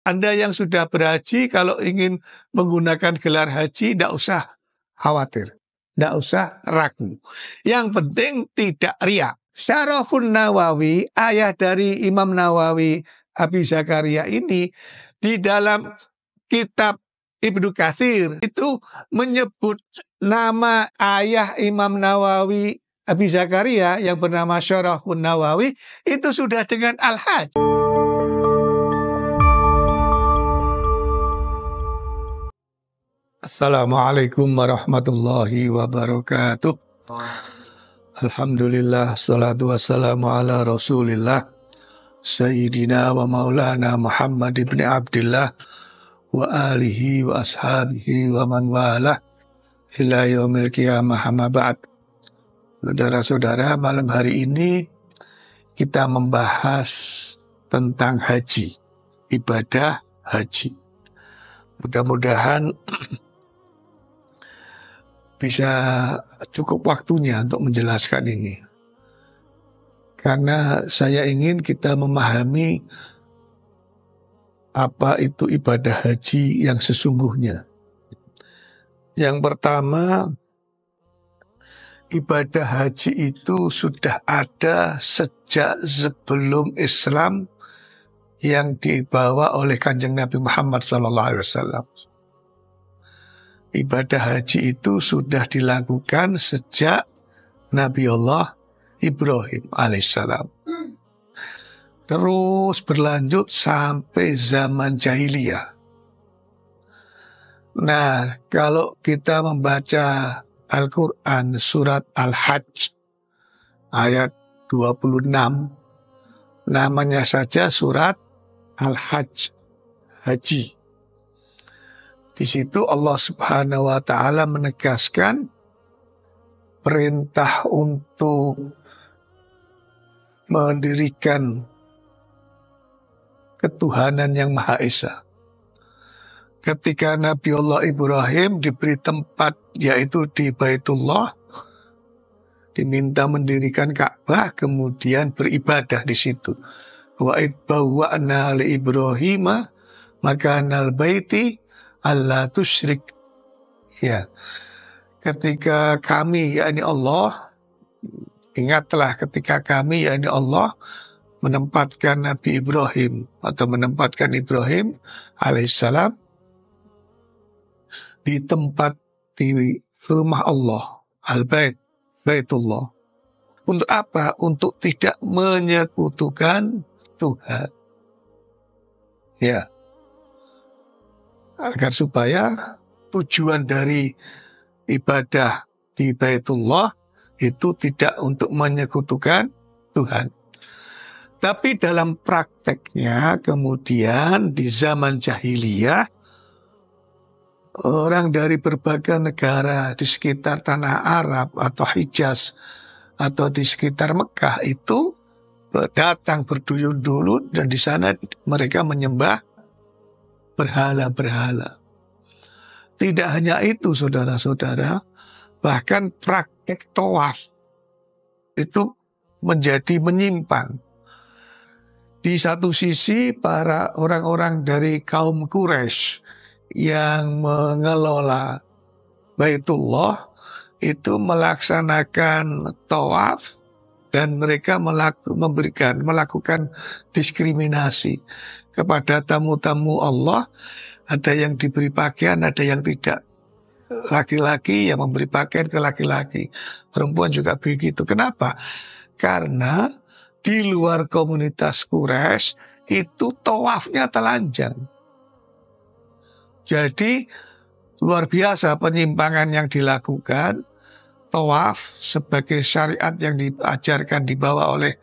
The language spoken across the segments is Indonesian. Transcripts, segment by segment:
Anda yang sudah berhaji, kalau ingin menggunakan gelar haji, tidak usah khawatir, tidak usah ragu. Yang penting tidak riya. Syarafun Nawawi, ayah dari Imam Nawawi Abi Zakaria ini, di dalam kitab Ibnu Katsir itu menyebut nama ayah Imam Nawawi Abi Zakaria yang bernama Syarafun Nawawi itu sudah dengan Al-Hajj. Assalamualaikum warahmatullahi wabarakatuh. Alhamdulillah, salatu wassalamu ala rasulillah Sayyidina wa maulana Muhammad ibn Abdillah wa alihi wa ashabihi wa man walah ila yaumil qiyamah amma ba'd. Saudara-saudara, malam hari ini kita membahas tentang haji, ibadah haji. Mudah-mudahan bisa cukup waktunya untuk menjelaskan ini. Karena saya ingin kita memahami apa itu ibadah haji yang sesungguhnya. Yang pertama, ibadah haji itu sudah ada sejak sebelum Islam yang dibawa oleh Kanjeng Nabi Muhammad SAW. Ibadah haji itu sudah dilakukan sejak Nabi Allah Ibrahim alaihissalam. Terus berlanjut sampai zaman jahiliyah. Nah, kalau kita membaca Al-Quran surat Al-Hajj ayat 26, namanya saja surat Al-Hajj, haji. Di situ Allah Subhanahu wa Ta'ala menegaskan perintah untuk mendirikan ketuhanan yang Maha Esa. Ketika Nabi Allah Ibrahim diberi tempat, yaitu di Baitullah, diminta mendirikan Ka'bah, kemudian beribadah di situ. Wa id bawwa'na li Ibrahima makanal baiti alla tusyrik. Ya. Ketika kami, yakni Allah, ingatlah ketika kami, yakni Allah, menempatkan Nabi Ibrahim atau menempatkan Ibrahim alaihissalam di tempat di rumah Allah, Al-Bait, Baitullah. Untuk apa? Untuk tidak menyekutukan Tuhan. Ya. Agar supaya tujuan dari ibadah di Baitullah itu tidak untuk menyekutukan Tuhan. Tapi dalam prakteknya kemudian di zaman jahiliyah, orang dari berbagai negara di sekitar tanah Arab atau Hijaz atau di sekitar Mekah itu datang berduyun-duyun dan di sana mereka menyembah berhala-berhala. Tidak hanya itu, saudara-saudara, bahkan praktek tawaf itu menjadi menyimpang. Di satu sisi para orang-orang dari kaum Quraisy yang mengelola Baitullah itu melaksanakan tawaf dan mereka melakukan diskriminasi kepada tamu-tamu Allah. Ada yang diberi pakaian, ada yang tidak. Laki-laki yang memberi pakaian ke laki-laki, perempuan juga begitu. Kenapa? Karena di luar komunitas Quraisy itu tawafnya telanjang. Jadi luar biasa penyimpangan yang dilakukan. Tawaf sebagai syariat yang diajarkan dibawa oleh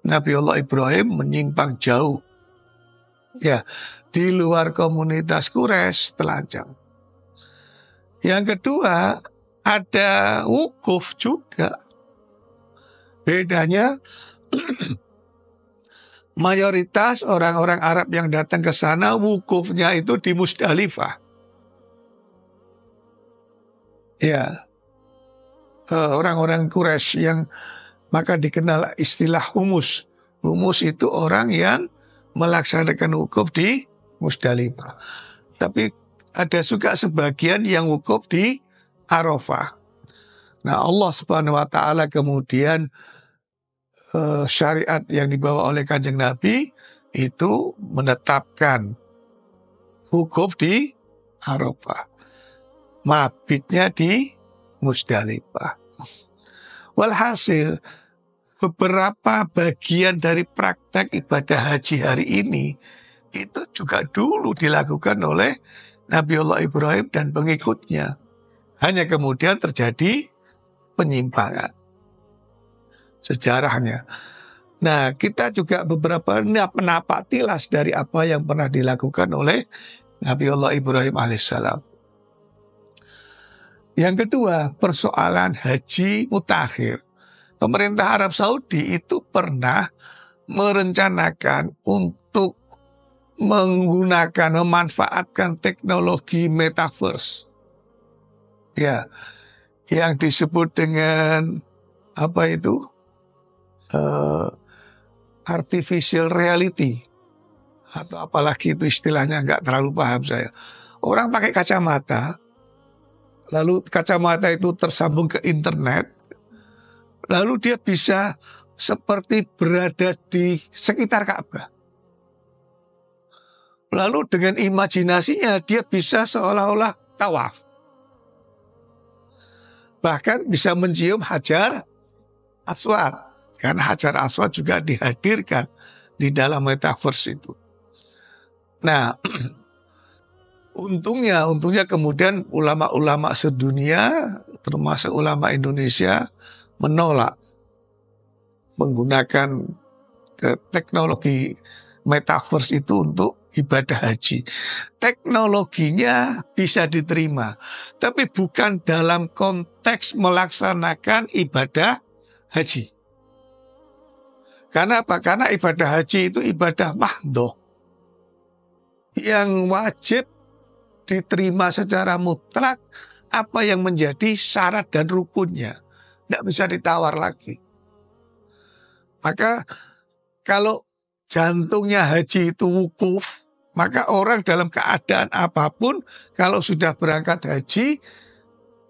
Nabi Allah Ibrahim menyimpang jauh. Ya, di luar komunitas Quraisy telanjang. Yang kedua, ada wukuf juga. Bedanya mayoritas orang-orang Arab yang datang ke sana wukufnya itu di Musdalifah. Ya, orang-orang Quraisy yang maka dikenal istilah humus. Humus itu orang yang melaksanakan wukuf di Musdalifah. Tapi ada juga sebagian yang wukuf di Arafah. Nah, Allah Subhanahu wa taala kemudian syariat yang dibawa oleh Kanjeng Nabi itu menetapkan wukuf di Arafah. Mabitnya di Musdalifah. Walhasil beberapa bagian dari praktek ibadah haji hari ini itu juga dulu dilakukan oleh Nabiullah Ibrahim dan pengikutnya. Hanya kemudian terjadi penyimpangan sejarahnya. Nah, kita juga beberapa penapak tilas dari apa yang pernah dilakukan oleh Nabiullah Ibrahim alaihissalam. Yang kedua, persoalan haji mutakhir. Pemerintah Arab Saudi itu pernah merencanakan untuk memanfaatkan teknologi metaverse. Ya, yang disebut dengan apa itu? Artificial reality. Atau apalagi itu istilahnya, nggak terlalu paham saya. Orang pakai kacamata, lalu kacamata itu tersambung ke internet, lalu dia bisa seperti berada di sekitar Ka'bah. Lalu dengan imajinasinya dia bisa seolah-olah tawaf. Bahkan bisa mencium Hajar Aswad. Karena Hajar Aswad juga dihadirkan di dalam metaverse itu. Nah, untungnya kemudian ulama-ulama sedunia, termasuk ulama Indonesia, menolak menggunakan teknologi metaverse itu untuk ibadah haji. Teknologinya bisa diterima, tapi bukan dalam konteks melaksanakan ibadah haji. Karena apa? Karena ibadah haji itu ibadah mahdhah yang wajib diterima secara mutlak apa yang menjadi syarat dan rukunnya. Tidak bisa ditawar lagi. Maka kalau jantungnya haji itu wukuf, maka orang dalam keadaan apapun, kalau sudah berangkat haji,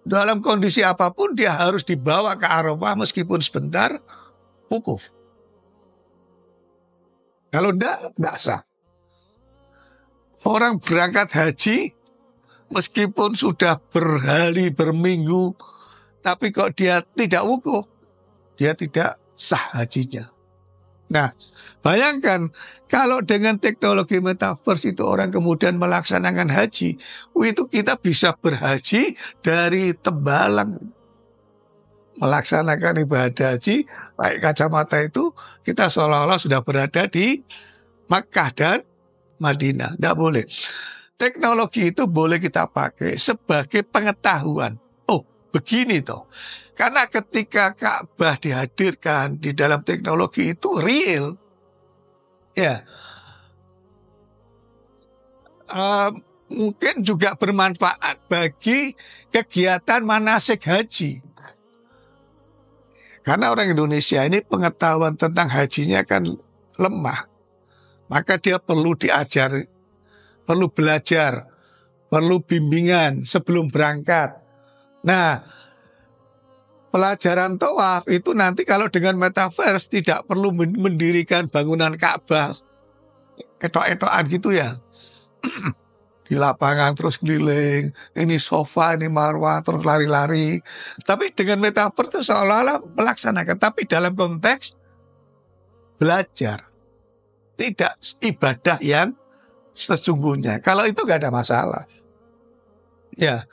dalam kondisi apapun dia harus dibawa ke Arafah meskipun sebentar, wukuf. Kalau enggak sah. Orang berangkat haji, meskipun sudah berhari, berminggu, tapi kok dia tidak wukuf, dia tidak sah hajinya. Nah, bayangkan kalau dengan teknologi metaverse itu orang kemudian melaksanakan haji, itu kita bisa berhaji dari Tembalang. Melaksanakan ibadah haji, pakai kacamata itu, kita seolah-olah sudah berada di Makkah dan Madinah. Tidak boleh. Teknologi itu boleh kita pakai sebagai pengetahuan. Oh, begini toh. Karena ketika Ka'bah dihadirkan di dalam teknologi itu real. Ya. Mungkin juga bermanfaat bagi kegiatan manasik haji. Karena orang Indonesia ini pengetahuan tentang hajinya kan lemah. Maka dia perlu diajar, perlu belajar, perlu bimbingan sebelum berangkat. Nah, pelajaran tawaf itu nanti kalau dengan metaverse tidak perlu mendirikan bangunan Ka'bah etok-etokan gitu ya. Di lapangan terus keliling, ini sofa, ini marwah, terus lari-lari. Tapi dengan metaverse itu seolah-olah melaksanakan, tapi dalam konteks belajar. Tidak ibadah yang sesungguhnya. Kalau itu gak ada masalah. Ya.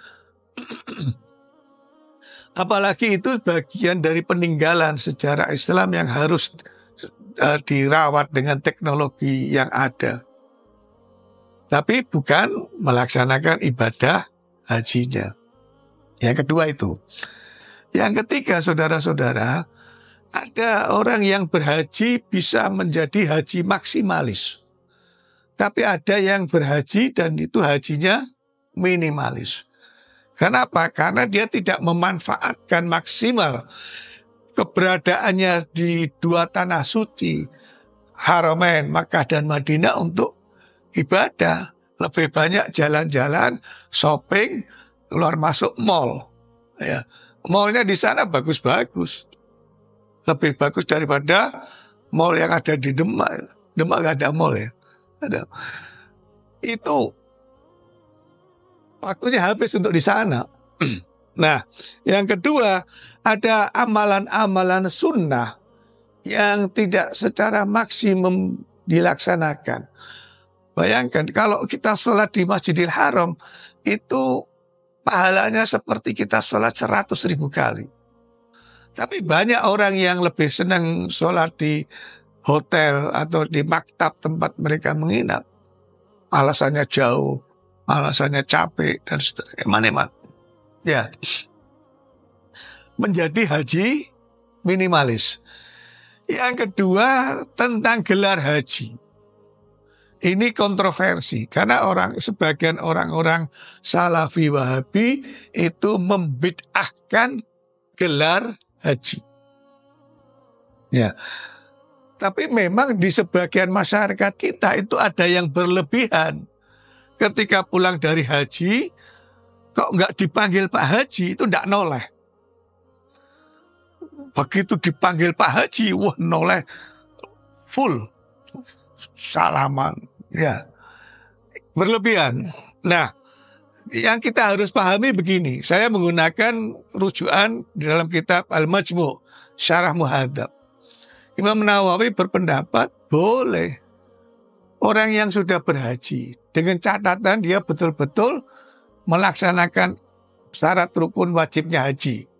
Apalagi itu bagian dari peninggalan sejarah Islam yang harus dirawat dengan teknologi yang ada. Tapi bukan melaksanakan ibadah hajinya. Yang kedua itu. Yang ketiga, saudara-saudara, ada orang yang berhaji bisa menjadi haji maksimalis. Tapi ada yang berhaji dan itu hajinya minimalis. Kenapa? Karena dia tidak memanfaatkan maksimal keberadaannya di dua tanah suci, Haramain, Makkah dan Madinah untuk ibadah, lebih banyak jalan-jalan, shopping, keluar masuk mall. Ya, mallnya di sana bagus-bagus, lebih bagus daripada mall yang ada di Demak. Demak nggak ada mall ya. Ada. Itu waktunya habis untuk di sana. Nah, yang kedua, ada amalan-amalan sunnah yang tidak secara maksimum dilaksanakan. Bayangkan kalau kita sholat di Masjidil Haram, itu pahalanya seperti kita sholat 100.000 kali. Tapi banyak orang yang lebih senang sholat di hotel atau di maktab tempat mereka menginap. Alasannya jauh, alasannya capek, dan seterusnya. Eman-eman. Ya, menjadi haji minimalis. Yang kedua, tentang gelar haji. Ini kontroversi karena sebagian orang-orang Salafi Wahabi itu membid'ahkan gelar haji. Ya. Tapi memang di sebagian masyarakat kita itu ada yang berlebihan. Ketika pulang dari haji, kok nggak dipanggil Pak Haji, itu nggak noleh. Begitu dipanggil Pak Haji, wah noleh full salaman. Ya, berlebihan. Nah, yang kita harus pahami begini. Saya menggunakan rujukan di dalam kitab Al-Majmu' Syarah Muhadzab. Imam Nawawi berpendapat boleh orang yang sudah berhaji dengan catatan dia betul-betul melaksanakan syarat rukun wajibnya haji.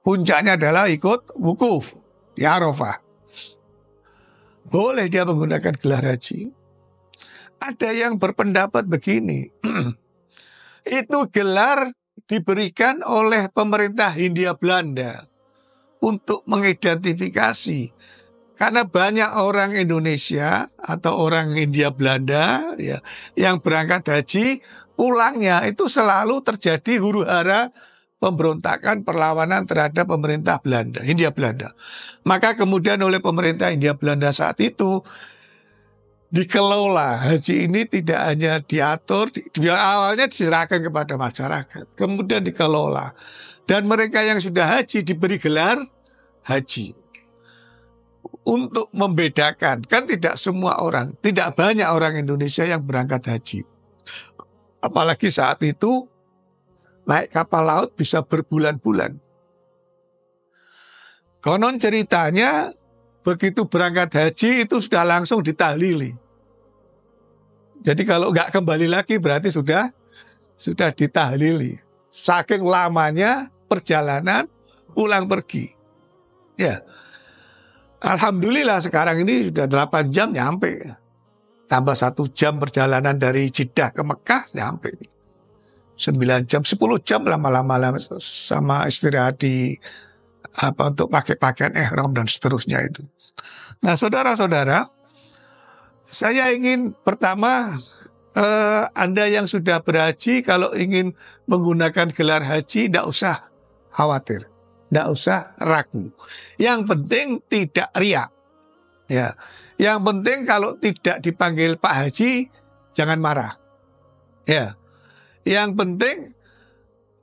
Puncaknya adalah ikut wukuf di Arafah. Boleh dia menggunakan gelar haji. Ada yang berpendapat begini, itu gelar diberikan oleh pemerintah Hindia Belanda untuk mengidentifikasi. Karena banyak orang Indonesia atau orang Hindia Belanda ya, yang berangkat haji, pulangnya itu selalu terjadi huru-hara pemberontakan perlawanan terhadap pemerintah Belanda, Hindia Belanda. Maka kemudian oleh pemerintah Hindia Belanda saat itu dikelola haji ini tidak hanya diatur, awalnya diserahkan kepada masyarakat, kemudian dikelola. Dan mereka yang sudah haji diberi gelar haji. Untuk membedakan, kan tidak semua orang, tidak banyak orang Indonesia yang berangkat haji. Apalagi saat itu naik kapal laut bisa berbulan-bulan. Konon ceritanya begitu berangkat haji itu sudah langsung ditahlili. Jadi kalau nggak kembali lagi berarti sudah ditahlili. Saking lamanya perjalanan pulang pergi. Ya, alhamdulillah sekarang ini sudah 8 jam nyampe. Tambah 1 jam perjalanan dari Jeddah ke Mekah nyampe. 9 jam, 10 jam lama-lama sama istirahat di untuk pakai pakaian ihram dan seterusnya itu. Nah, saudara-saudara, saya ingin pertama Anda yang sudah berhaji kalau ingin menggunakan gelar haji tidak usah khawatir, tidak usah ragu. Yang penting tidak riya. Ya, yang penting kalau tidak dipanggil Pak Haji jangan marah. Ya, yang penting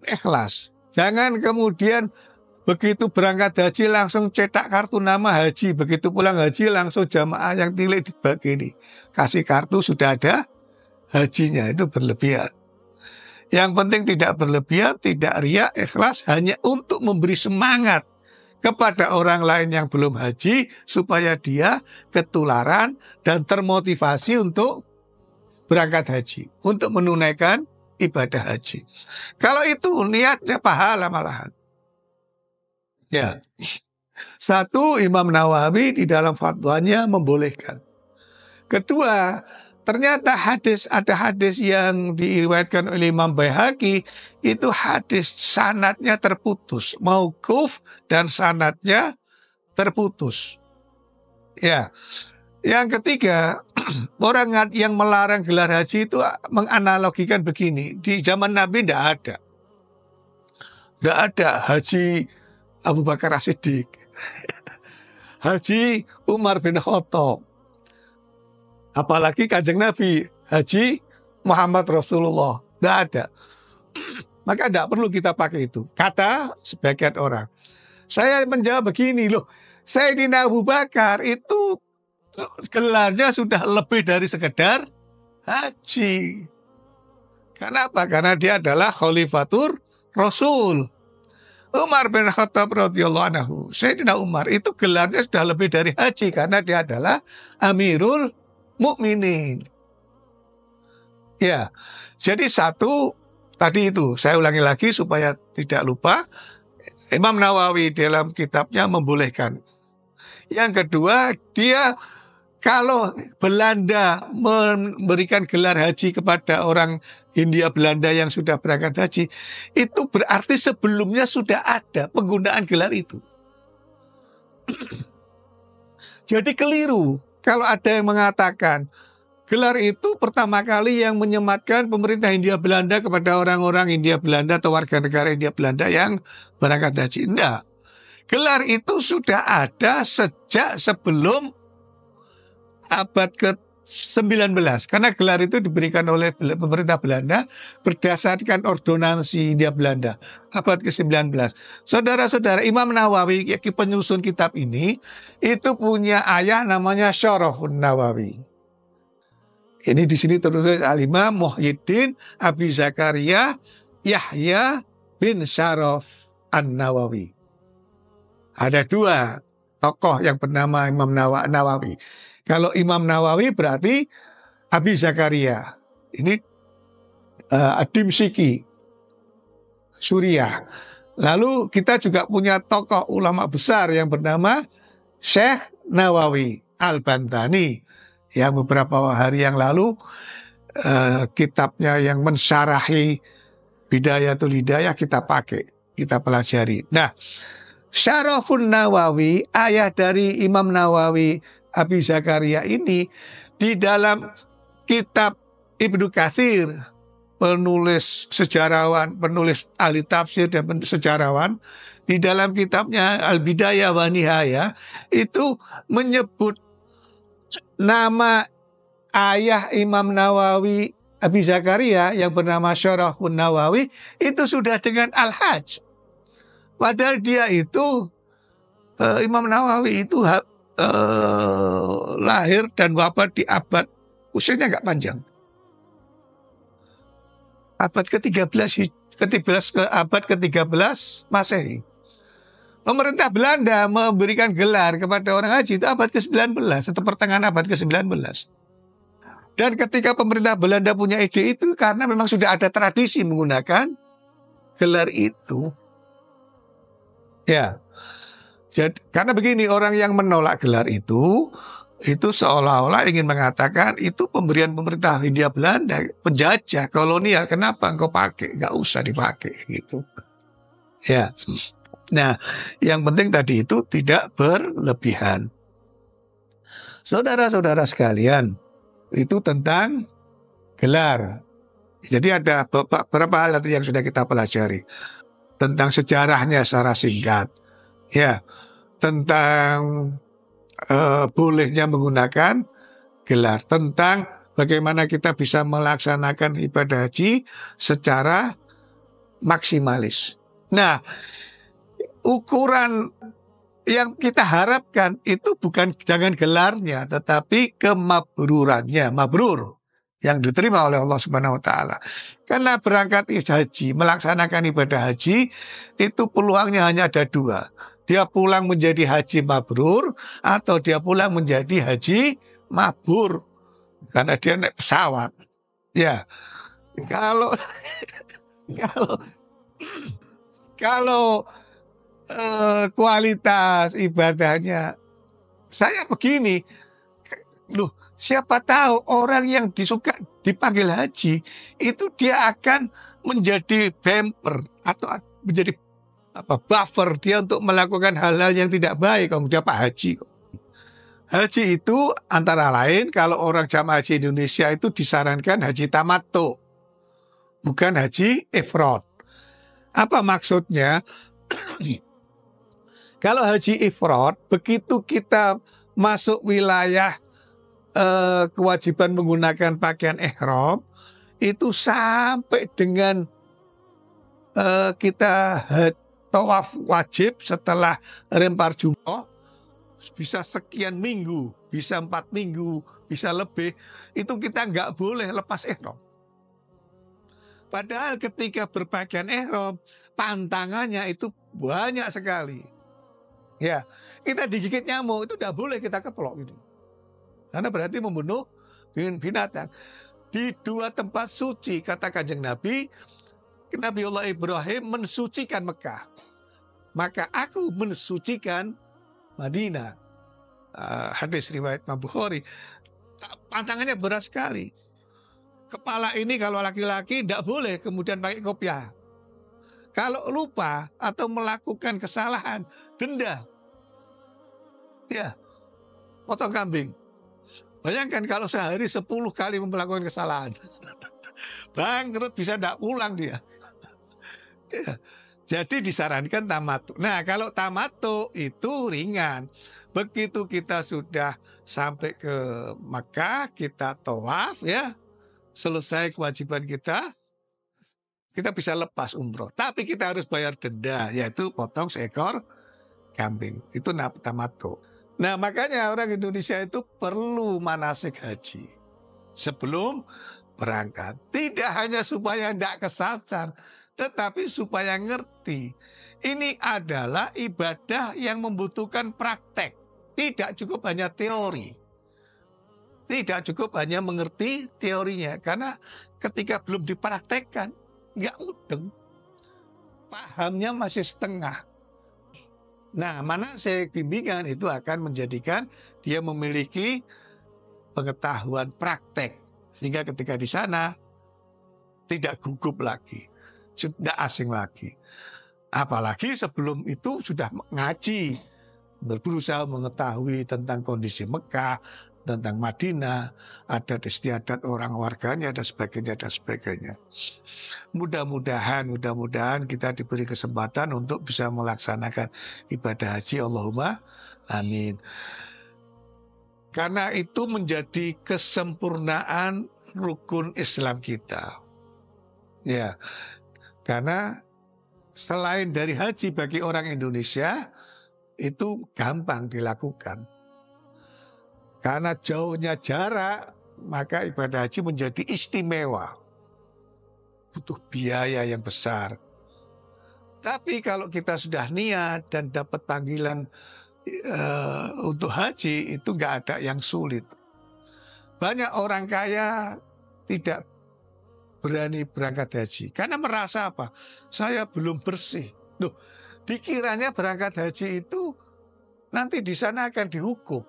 ikhlas. Jangan kemudian begitu berangkat haji langsung cetak kartu nama haji. Begitu pulang haji langsung jamaah yang tilik dibagi ini. Kasih kartu sudah ada hajinya, itu berlebihan. Yang penting tidak berlebihan, tidak riya, ikhlas, hanya untuk memberi semangat kepada orang lain yang belum haji supaya dia ketularan dan termotivasi untuk berangkat haji, untuk menunaikan ibadah haji. Kalau itu niatnya pahala malahan. Ya, satu, Imam Nawawi di dalam fatwanya membolehkan. Kedua, ternyata ada hadis yang diriwayatkan oleh Imam Baihaqi, itu hadis sanadnya terputus, mauquf dan sanadnya terputus. Ya, yang ketiga, orang yang melarang gelar haji itu menganalogikan begini, di zaman Nabi tidak ada haji Abu Bakar As-Siddiq, Haji Umar bin Khattab, apalagi Kanjeng Nabi Haji Muhammad Rasulullah. Tidak ada. Maka tidak perlu kita pakai itu. Kata sebagian orang. Saya menjawab begini loh. Sayyidina Abu Bakar itu gelarnya sudah lebih dari sekedar haji. Kenapa? Karena dia adalah Khalifatur Rasul. Umar bin Khattab radhiyallahu anhu, Sayyidina Umar itu gelarnya sudah lebih dari haji karena dia adalah Amirul Mukminin. Ya, jadi satu tadi itu saya ulangi lagi supaya tidak lupa. Imam Nawawi dalam kitabnya membolehkan. Yang kedua, dia kalau Belanda memberikan gelar haji kepada orang Hindia Belanda yang sudah berangkat haji, itu berarti sebelumnya sudah ada penggunaan gelar itu. Jadi keliru kalau ada yang mengatakan gelar itu pertama kali yang menyematkan pemerintah Hindia Belanda kepada orang-orang Hindia Belanda atau warga negara Hindia Belanda yang berangkat haji. Enggak. Gelar itu sudah ada sejak sebelum abad ke-19. Karena gelar itu diberikan oleh pemerintah Belanda berdasarkan ordonansi Hindia Belanda abad ke-19. Saudara-saudara, Imam Nawawi, penyusun kitab ini, itu punya ayah namanya Syarafun Nawawi. Ini di sini tertulis Al-Imam Muhyiddin Abi Zakaria Yahya bin Syaraf An-Nawawi. Ada dua tokoh yang bernama Imam Nawawi. Kalau Imam Nawawi berarti Abi Zakaria. Ini Ad-Dimsyiki, Suriah. Lalu kita juga punya tokoh ulama besar yang bernama Syekh Nawawi Al-Bantani. Yang beberapa hari yang lalu kitabnya yang mensyarahi Bidayatul Hidayah kita pakai, kita pelajari. Nah, Syarafun Nawawi, ayah dari Imam Nawawi Abi Zakaria ini, di dalam kitab Ibnu Katsir, penulis sejarawan, penulis ahli tafsir dan sejarawan, di dalam kitabnya Al-Bidayah wa Nihayah itu menyebut nama ayah Imam Nawawi Abi Zakaria yang bernama Syarafun Nawawi itu sudah dengan Al-Hajj. Padahal dia itu Imam Nawawi itu lahir dan wafat di abad, usianya nggak panjang, abad ke-13 ke abad ke-13 Masehi. Pemerintah Belanda memberikan gelar kepada orang haji itu abad ke-19 atau pertengahan abad ke-19. Dan ketika pemerintah Belanda punya ide itu karena memang sudah ada tradisi menggunakan gelar itu. Ya. Jadi, karena begini, orang yang menolak gelar itu seolah-olah ingin mengatakan itu pemberian pemerintah Hindia Belanda, penjajah kolonial, kenapa engkau pakai? Gak usah dipakai gitu. Ya. Nah, yang penting tadi itu tidak berlebihan. Saudara-saudara sekalian, itu tentang gelar. Jadi ada beberapa hal yang sudah kita pelajari. Tentang sejarahnya secara singkat. Ya, tentang bolehnya menggunakan gelar. Tentang bagaimana kita bisa melaksanakan ibadah haji secara maksimalis. Nah, ukuran yang kita harapkan itu bukan jangan gelarnya, tetapi kemabrurannya, mabrur yang diterima oleh Allah Subhanahu wa taala. Karena berangkat haji, melaksanakan ibadah haji itu peluangnya hanya ada dua. Dia pulang menjadi haji mabrur atau dia pulang menjadi haji mabur karena dia naik pesawat. Ya. Kalau kualitas ibadahnya saya begini, loh, siapa tahu orang yang dipanggil haji itu dia akan menjadi bumper atau menjadi buffer dia untuk melakukan hal-hal yang tidak baik. Kalau dia Pak Haji, haji itu antara lain kalau orang jamaah haji Indonesia itu disarankan haji tamattu, bukan haji ifrad. Apa maksudnya? Kalau haji ifrad, begitu kita masuk wilayah kewajiban menggunakan pakaian ihram itu sampai dengan kita tawaf wajib setelah lempar jumroh, bisa sekian minggu, bisa 4 minggu, bisa lebih, itu kita nggak boleh lepas ihram. Padahal ketika berpakaian ihram, pantangannya itu banyak sekali. Ya, kita digigit nyamuk itu tidak boleh kita keplok gitu. Karena berarti membunuh binatang. Di 2 tempat suci, kata Kanjeng Nabi, Nabiullah Ibrahim mensucikan Mekah. Maka aku mensucikan Madinah. Hadis riwayat Imam Bukhari. Pantangannya berat sekali. Kepala ini kalau laki-laki tidak boleh kemudian pakai kopiah. Kalau lupa atau melakukan kesalahan, denda. Ya, potong kambing. Bayangkan kalau sehari 10 kali melakukan kesalahan. Bangkrut, bisa tidak pulang dia. Ya. Jadi disarankan tamattu. Nah, kalau tamattu itu ringan. Begitu kita sudah sampai ke Makkah, kita tawaf ya. Selesai kewajiban kita bisa lepas umroh. Tapi kita harus bayar denda, yaitu potong seekor kambing. Itu tamattu. Nah, makanya orang Indonesia itu perlu manasik haji sebelum berangkat. Tidak hanya supaya tidak kesasar, tetapi supaya ngerti. Ini adalah ibadah yang membutuhkan praktek. Tidak cukup hanya teori. Tidak cukup hanya mengerti teorinya. Karena ketika belum dipraktekkan, nggak mudeng. Pahamnya masih setengah. Nah, manasik bimbingan itu akan menjadikan dia memiliki pengetahuan praktek. Sehingga ketika di sana tidak gugup lagi, sudah asing lagi. Apalagi sebelum itu sudah ngaji, berusaha mengetahui tentang kondisi Mekah, tentang Madinah, ada istiadat orang warganya, dan sebagainya, dan sebagainya. Mudah-mudahan kita diberi kesempatan untuk bisa melaksanakan ibadah haji. Allahumma amin. Karena itu menjadi kesempurnaan rukun Islam kita. Ya, karena selain dari haji bagi orang Indonesia itu gampang dilakukan. Karena jauhnya jarak, maka ibadah haji menjadi istimewa. Butuh biaya yang besar. Tapi kalau kita sudah niat dan dapat panggilan untuk haji, itu nggak ada yang sulit. Banyak orang kaya tidak berani berangkat haji karena merasa apa? Saya belum bersih. Loh, dikiranya berangkat haji itu nanti di sana akan dihukum.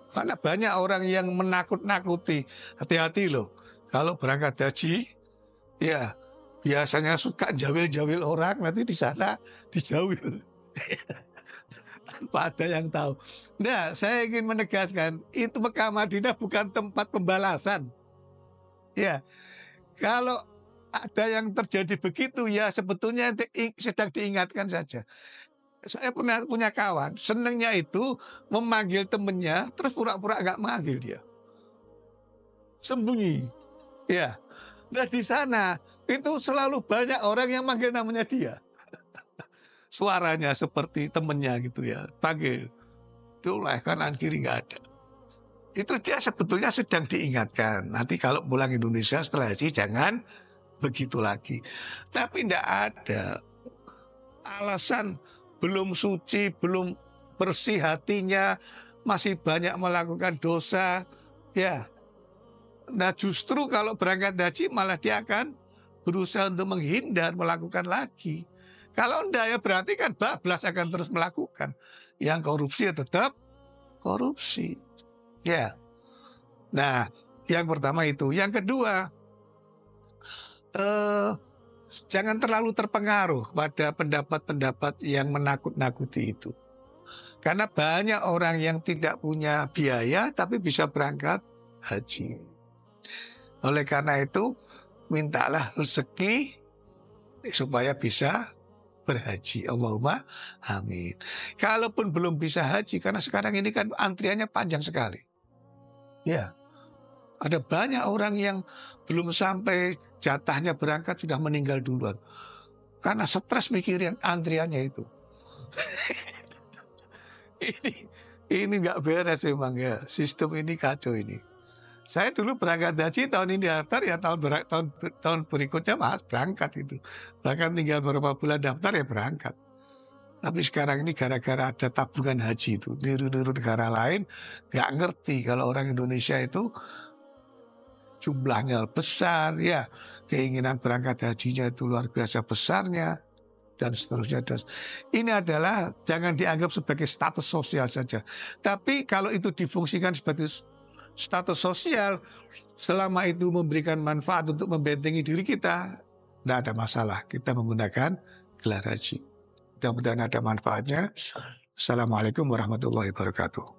Karena banyak orang yang menakut-nakuti. Hati-hati loh, kalau berangkat haji, ya biasanya suka jawil-jawil orang, nanti di sana dijawil. Tanpa ada yang tahu. Nah, saya ingin menegaskan, itu Mekah Madinah bukan tempat pembalasan. Ya, kalau ada yang terjadi begitu, ya sebetulnya sedang diingatkan saja. Saya pernah punya kawan, senangnya itu memanggil temennya, terus pura-pura nggak manggil dia. Sembunyi. Ya. Nah di sana, itu selalu banyak orang yang manggil namanya dia. Suaranya seperti temennya gitu ya, panggil. Itulah kanan kiri nggak ada. Itu dia sebetulnya sedang diingatkan. Nanti kalau pulang Indonesia setelah haji jangan begitu lagi. Tapi tidak ada alasan belum suci, belum bersih hatinya, masih banyak melakukan dosa. Ya, nah justru kalau berangkat haji malah dia akan berusaha untuk menghindar melakukan lagi. Kalau enggak ya berarti kan bablas akan terus melakukan. Yang korupsi ya tetap korupsi. Ya. Nah, yang pertama itu. Yang kedua, jangan terlalu terpengaruh pada pendapat-pendapat yang menakut-nakuti itu. Karena banyak orang yang tidak punya biaya tapi bisa berangkat haji. Oleh karena itu, mintalah rezeki supaya bisa berhaji. Allahumma amin. Kalaupun belum bisa haji, karena sekarang ini kan antriannya panjang sekali. Ya, ada banyak orang yang belum sampai jatahnya berangkat sudah meninggal duluan karena stres mikirin antriannya itu. Ini ini nggak beres emang ya, sistem ini kacau ini. Saya dulu berangkat haji tahun ini daftar ya tahun berikutnya mas berangkat itu. Bahkan tinggal beberapa bulan daftar ya berangkat. Tapi sekarang ini gara-gara ada tabungan haji itu, niru-niru negara lain, nggak ngerti kalau orang Indonesia itu jumlahnya besar ya, keinginan berangkat hajinya itu luar biasa besarnya dan seterusnya. Dan ini adalah jangan dianggap sebagai status sosial saja. Tapi kalau itu difungsikan sebagai status sosial, selama itu memberikan manfaat untuk membentengi diri kita, tidak ada masalah. Kita menggunakan gelar haji. Mudah-mudahan ada manfaatnya. Assalamualaikum warahmatullahi wabarakatuh.